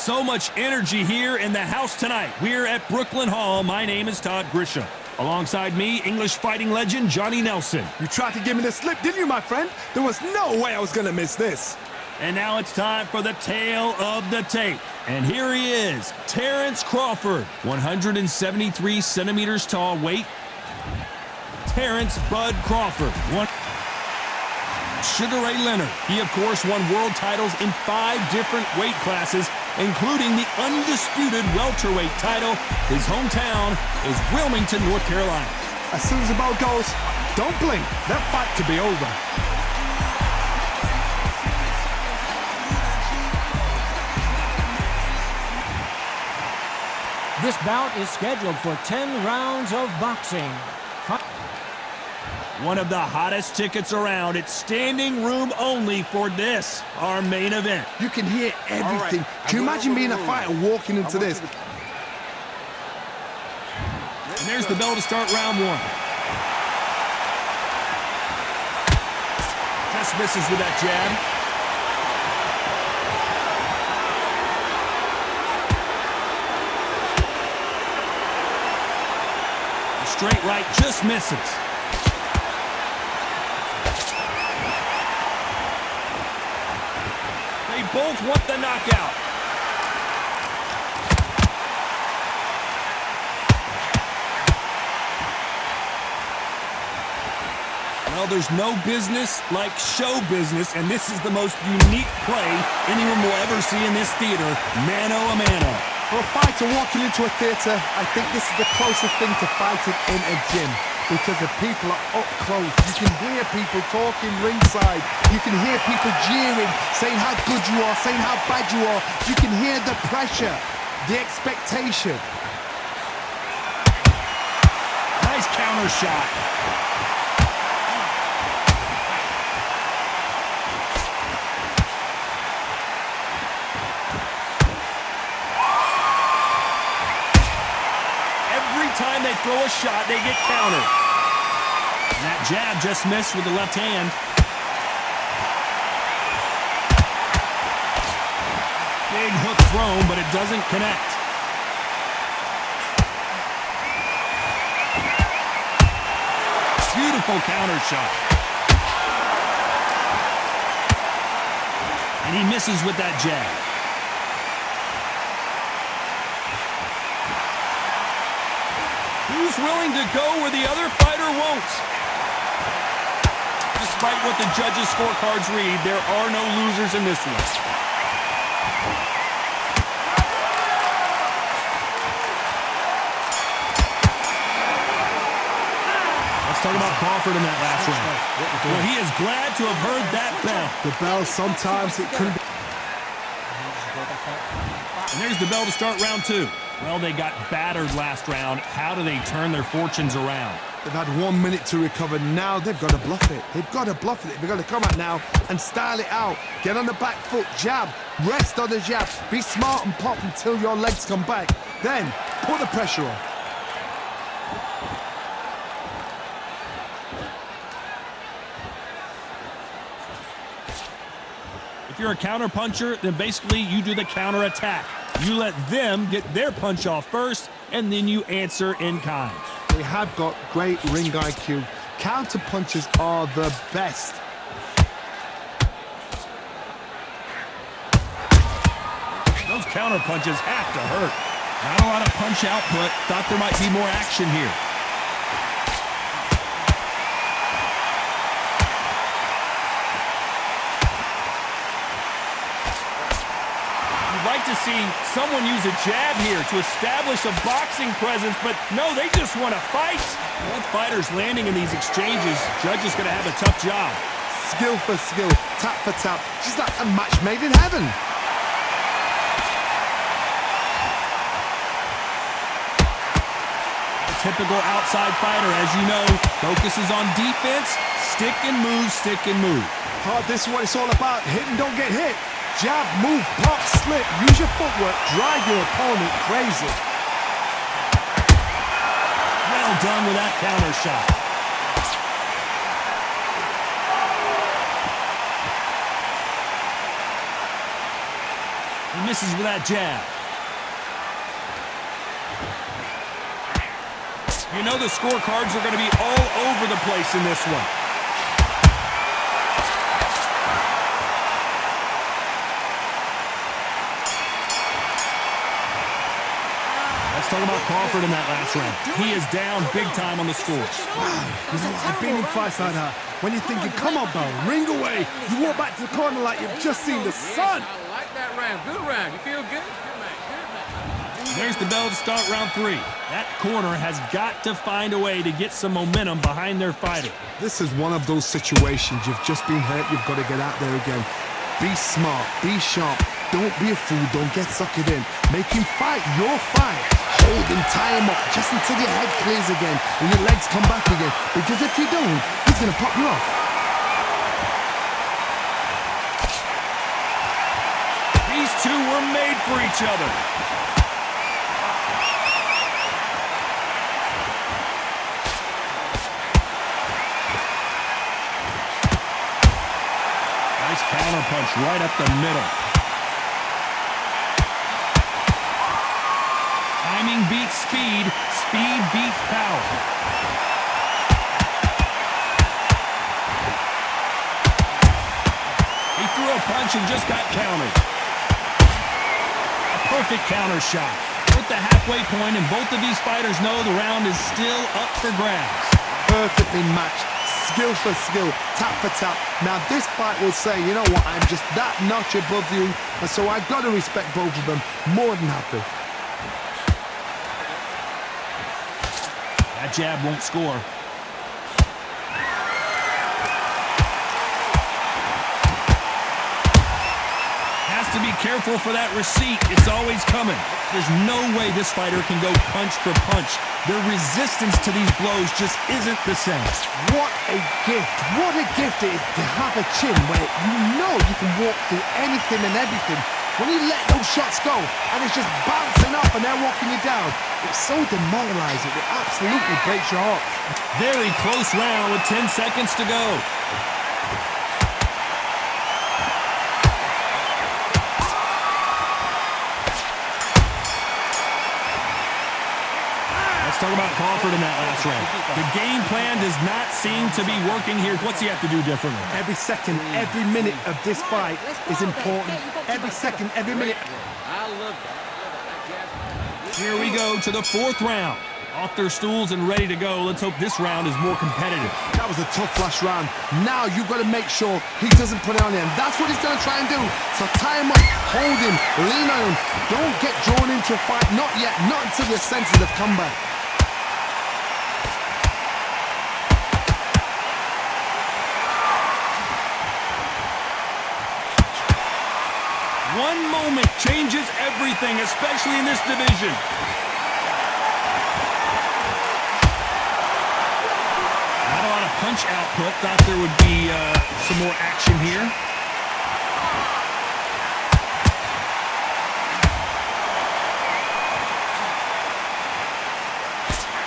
So much energy here in the house tonight. We're at Brooklyn Hall. My name is Todd Grisham. Alongside me, English fighting legend Johnny Nelson. You tried to give me the slip, didn't you, my friend? There was no way I was going to miss this. And now it's time for the tale of the tape. And here he is, Terrence Crawford, 173 centimeters tall weight. Terrence Bud Crawford, Sugar Ray Leonard. He, of course, won world titles in 5 different weight classes, including the undisputed welterweight title. His hometown is Wilmington, North Carolina. As soon as the ball goes, don't blink. That fight could be over. This bout is scheduled for 10 rounds of boxing. One of the hottest tickets around. It's standing room only for this, our main event. You can hear everything. Can you imagine being a fighter walking into this? And there's the bell to start round 1. Just misses with that jab. Straight right just misses. They both want the knockout. Well, there's no business like show business, and this is the most unique play anyone will ever see in this theater, mano a mano. For a fighter walking into a theater, I think this is the closest thing to fighting in a gym, because the people are up close. You can hear people talking ringside. You can hear people jeering, saying how good you are, saying how bad you are. You can hear the pressure, the expectation. Nice counter shot. Time they throw a shot, they get countered. And that jab just missed with the left hand. Big hook thrown, but it doesn't connect. Beautiful counter shot. And he misses with that jab. Who's willing to go where the other fighter won't? Despite what the judges' scorecards read, there are no losers in this one. Let's talk about Crawford in that last round. Well, he is glad to have heard that bell. The bell, sometimes it couldn't be. And there's the bell to start round 2. Well, they got battered last round. How do they turn their fortunes around? They've had 1 minute to recover. Now they've got to bluff it. They've got to bluff it. They've got to come out now and style it out. Get on the back foot, jab, rest on the jab. Be smart and pop until your legs come back. Then put the pressure on. If you're a counter puncher, then basically you do the counter attack. You let them get their punch off first, and then you answer in kind. They have got great ring IQ. Counter punches are the best. Those counter punches have to hurt. Not a lot of punch output. Thought there might be more action here. To see someone use a jab here to establish a boxing presence, but no, they just want to fight. Both fighters landing in these exchanges. Judge is going to have a tough job. Skill for skill, tap for tap, just like a match made in heaven. A typical outside fighter, as you know, focuses on defense, stick and move, stick and move. This is what it's all about. Hit and don't get hit. Jab, move, pop, slip, use your footwork, drive your opponent crazy. Well done with that counter shot. He misses with that jab. You know the scorecards are going to be all over the place in this one. Let's talk about Crawford in that last round. He is down big time on the score. You know what? I've been in fights like that. When you're thinking, come on, Bo, ring away. You walk back to the corner like you've just seen the sun. I like that round. Good round. You feel good? Good man. Good man. There's the bell to start round 3. That corner has got to find a way to get some momentum behind their fighter. This is one of those situations. You've just been hurt. You've got to get out there again. Be smart. Be sharp. Don't be a fool. Don't get suckered in. Make him fight your fight. Hold him, tie him up, just until your head clears again and your legs come back again. Because if you don't, he's going to pop you off. These two were made for each other. Nice counter punch right up the middle. Timing beats speed. Speed beats power. He threw a punch and just got countered. A perfect counter shot. We're at the halfway point, and both of these fighters know the round is still up for grabs. Perfectly matched. Skill for skill. Tap for tap. Now this fight will say, you know what, I'm just that notch above you, and so I've got to respect both of them. More than happy. That jab won't score. Has to be careful for that receipt. It's always coming. There's no way this fighter can go punch for punch. Their resistance to these blows just isn't the same. What a gift. What a gift it is to have a chin where you know you can walk through anything and everything. When you let those shots go and it's just bouncing up and they're walking you down, it's so demoralizing. It absolutely breaks your heart. Very close round with 10 seconds to go. Let's talk about Crawford in that last round. The game plan does not seem to be working here. What's he have to do differently? Every second, every minute of this fight is important. Every second, every minute. I love that. Here we go to the 4th round. Off their stools and ready to go. Let's hope this round is more competitive. That was a tough last round. Now you've got to make sure he doesn't put it on him. That's what he's going to try and do. So tie him up, hold him, lean on him. Don't get drawn into a fight. Not yet. Not until your senses have come back. One moment changes everything, especially in this division. Not a lot of punch output. Thought there would be some more action here.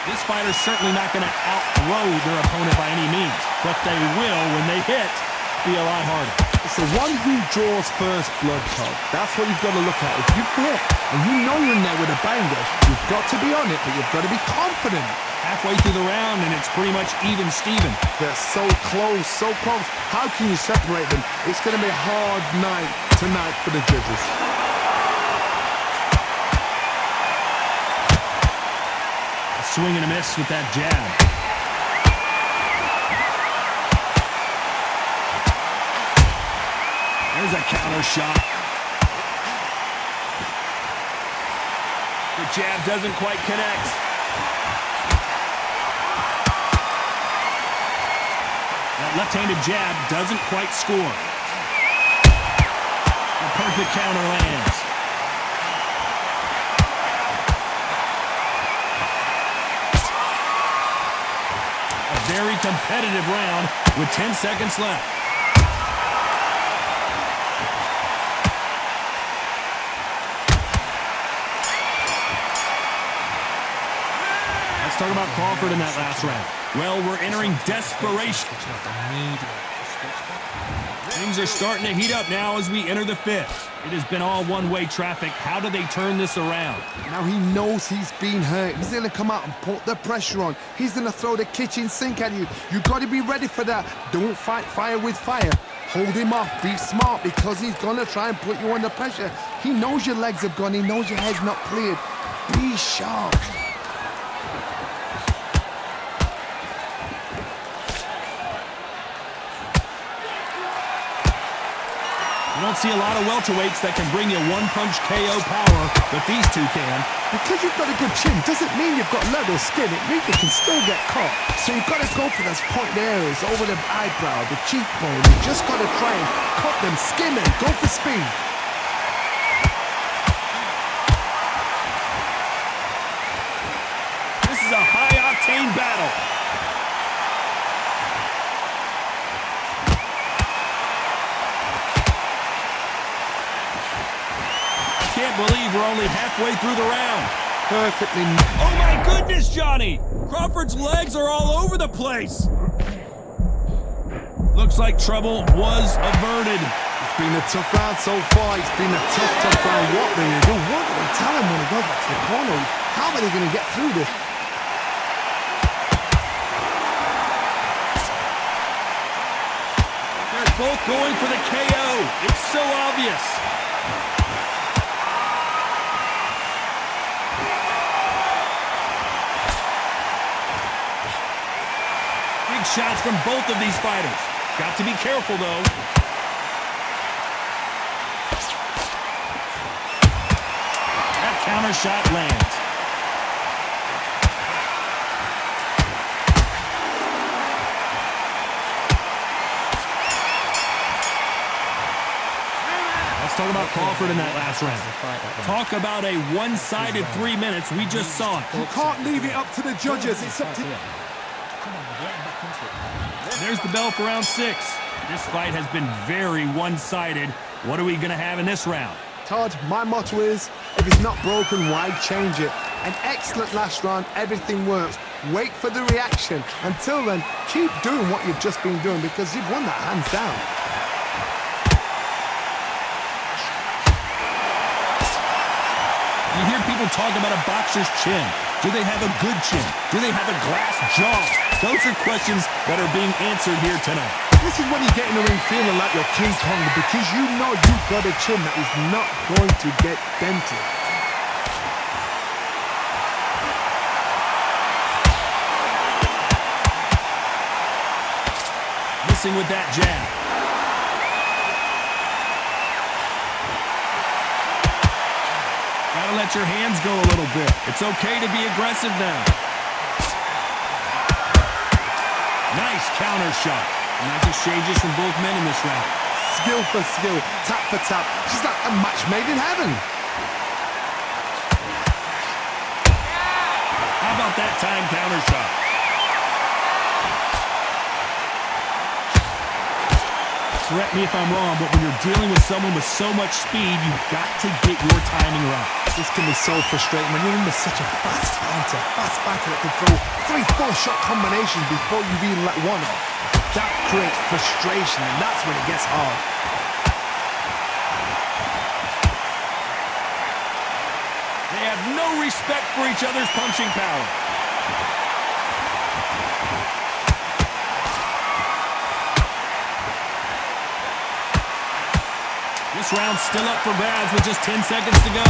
This fighter's certainly not going to outthrow their opponent by any means, but they will, when they hit, be a lot harder. It's the one who draws first blood, Todd. That's what you've got to look at. If you hit and you know you're in there with a banger, you've got to be on it, but you've got to be confident. Halfway through the round, and it's pretty much even Steven. They're so close, so close. How can you separate them? It's going to be a hard night tonight for the judges. A swing and a miss with that jab. There's a counter shot. The jab doesn't quite connect. That left-handed jab doesn't quite score. The perfect counter lands. A very competitive round with 10 seconds left. Let's talk about Crawford in that last round. Well, we're entering desperation. Things are starting to heat up now as we enter the fifth. It has been all one-way traffic. How do they turn this around? Now he knows he's been hurt. He's going to come out and put the pressure on. He's going to throw the kitchen sink at you. You've got to be ready for that. Don't fight fire with fire. Hold him off. Be smart because he's going to try and put you under pressure. He knows your legs have gone. He knows your head's not cleared. Be sharp. You don't see a lot of welterweights that can bring you one-punch KO power, but these two can. Because you've got a good chin doesn't mean you've got leather skin. It means you can still get caught. So you've got to go for those point areas over the eyebrow, the cheekbone. You've just got to try and cut them, skim them, go for speed. This is a high-octane battle. Can't believe we're only halfway through the round. Perfectly. Oh my goodness, Johnny! Crawford's legs are all over the place. Looks like trouble was averted. It's been a tough round so far. It's been a tough round. What do they do? What do they tell him when he goes back to the corner? How are they going to get through this? They're both going for the KO. It's so obvious. Shots from both of these fighters. Got to be careful, though. That counter shot lands. Let's talk about Crawford in that last round. Talk about a one-sided 3 minutes. We just saw it. You can't leave it up to the judges. It's up to... There's the bell for round 6. This fight has been very one-sided. What are we going to have in this round? Todd, my motto is, if it's not broken, why change it? An excellent last round, everything works. Wait for the reaction. Until then, keep doing what you've just been doing because you've won that hands down. You hear people talk about a boxer's chin. Do they have a good chin? Do they have a glass jaw? Those are questions that are being answered here tonight. This is when you get in the ring feeling like you're King Kong because you know you've got a chin that is not going to get dented. Missing with that jab. Gotta let your hands go a little bit. It's okay to be aggressive now. Nice counter shot. Nice exchanges from both men in this round. Skill for skill, tap for tap. She's like a match made in heaven. How about that time counter shot? Correct me if I'm wrong, but when you're dealing with someone with so much speed, you've got to get your timing right. This can be so frustrating when you're in with such a fast fighter that can throw 3-4 shot combinations before you've even let one off. That creates frustration, and that's when it gets hard. They have no respect for each other's punching power. This round's still up for grabs with just 10 seconds to go.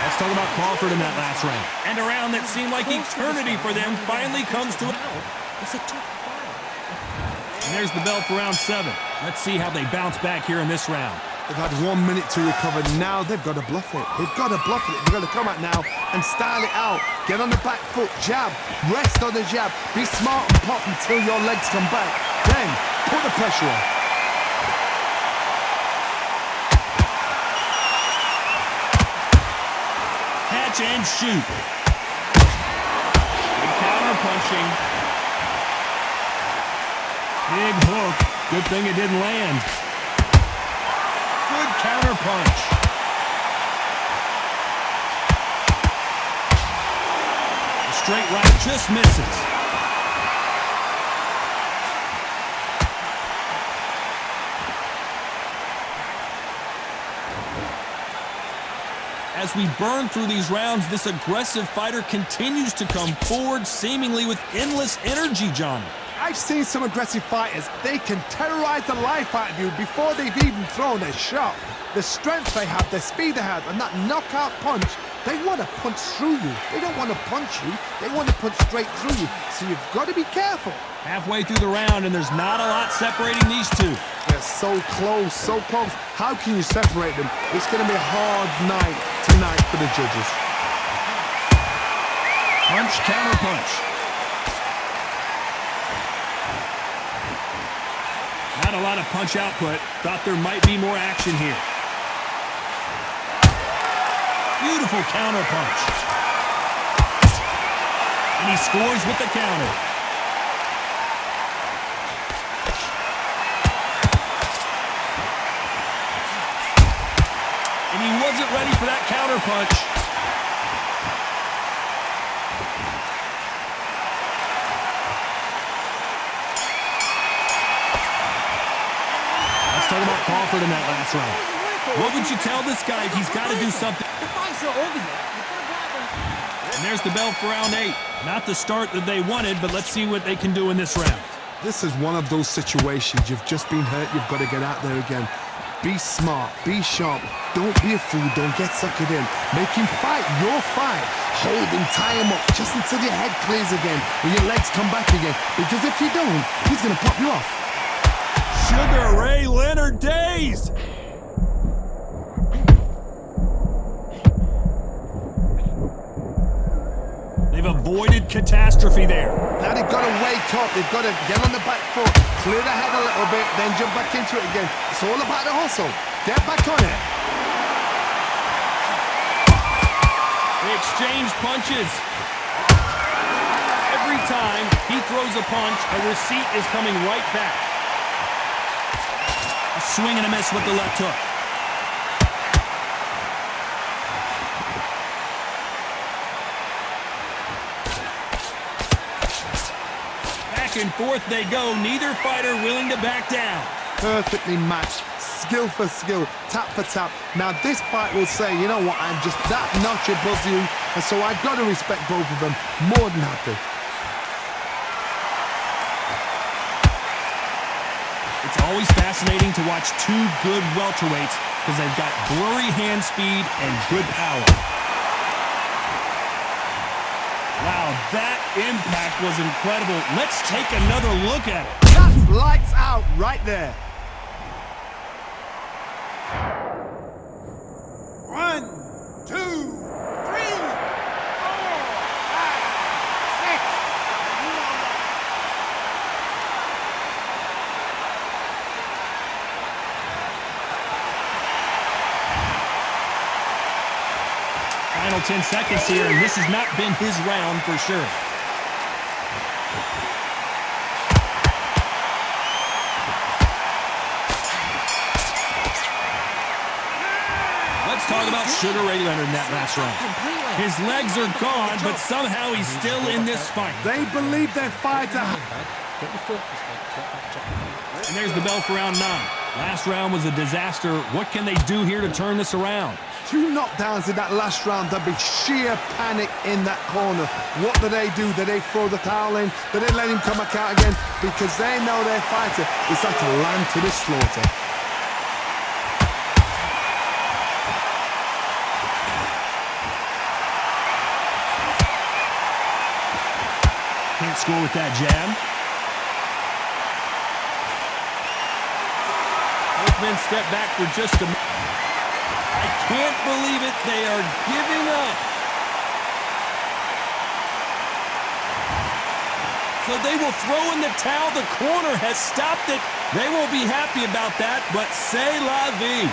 Let's talk about Crawford in that last round. And a round that seemed like eternity for them finally comes to an end. It's a tough fight. And there's the bell for round 7. Let's see how they bounce back here in this round. They've had 1 minute to recover. Now they've got to bluff it. They've got to bluff it. They've got to come out now and style it out. Get on the back foot, jab, rest on the jab. Be smart and pop until your legs come back. Then put the pressure on. Catch and shoot. Big counter punching. Big hook. Good thing it didn't land. Good counter punch. straight right, just misses. As we burn through these rounds, this aggressive fighter continues to come forward, seemingly with endless energy, Johnny. I've seen some aggressive fighters. They can terrorize the life out of you before they've even thrown a shot. The strength they have, the speed they have, and that knockout punch, they want to punch through you. They don't want to punch you. They want to punch straight through you. So you've got to be careful. Halfway through the round, and there's not a lot separating these two. They're so close, so close. How can you separate them? It's going to be a hard night tonight for the judges. Punch, counter punch. Not a lot of punch output. Thought there might be more action here. Beautiful counter punch. And he scores with the counter. And he wasn't ready for that counter punch. Let's talk about Crawford in that last round. What would you tell this guy if he's got to do something? The fight's not over yet. And there's the bell for round 8. Not the start that they wanted, but let's see what they can do in this round. This is one of those situations. You've just been hurt. You've got to get out there again. Be smart. Be sharp. Don't be a fool. Don't get suckered in. Make him fight your fight. Hold him, tie him up, just until your head clears again and your legs come back again. Because if you don't, he's going to pop you off. Sugar Ray Leonard days! They've avoided catastrophe there. Now they've got to wake up. They've got to get on the back foot, clear the head a little bit, then jump back into it again. It's all about the hustle. Get back on it. They exchange punches. Every time he throws a punch, a receipt is coming right back. A swing and a miss with the left hook. Back and forth they go, neither fighter willing to back down. Perfectly matched, skill for skill, tap for tap. Now this fight will say, you know what, I'm just that notch above you, and so I've got to respect both of them. More than happy. It's always fascinating to watch two good welterweights because they've got blurry hand speed and good power. Wow, that impact was incredible. Let's take another look at it. That's lights out right there. 1, 2, 3, 4, 5, 6. Final 10 seconds here, and this has not been his round for sure. Let's talk about Sugar Ray Leonard in that last round. His legs are gone, but somehow he's still in this fight. They believe their fighter. And there's the bell for round 9. Last round was a disaster. What can they do here to turn this around? 2 knockdowns in that last round. There'll be sheer panic in that corner. What do? Do they throw the towel in? Do they let him come back out again? Because they know their fighter is like a lamb to the slaughter. Can't score with that jab. Both men step back for just a minute. I can't believe it. They are giving up. So they will throw in the towel. The corner has stopped it. They won't be happy about that, but c'est la vie.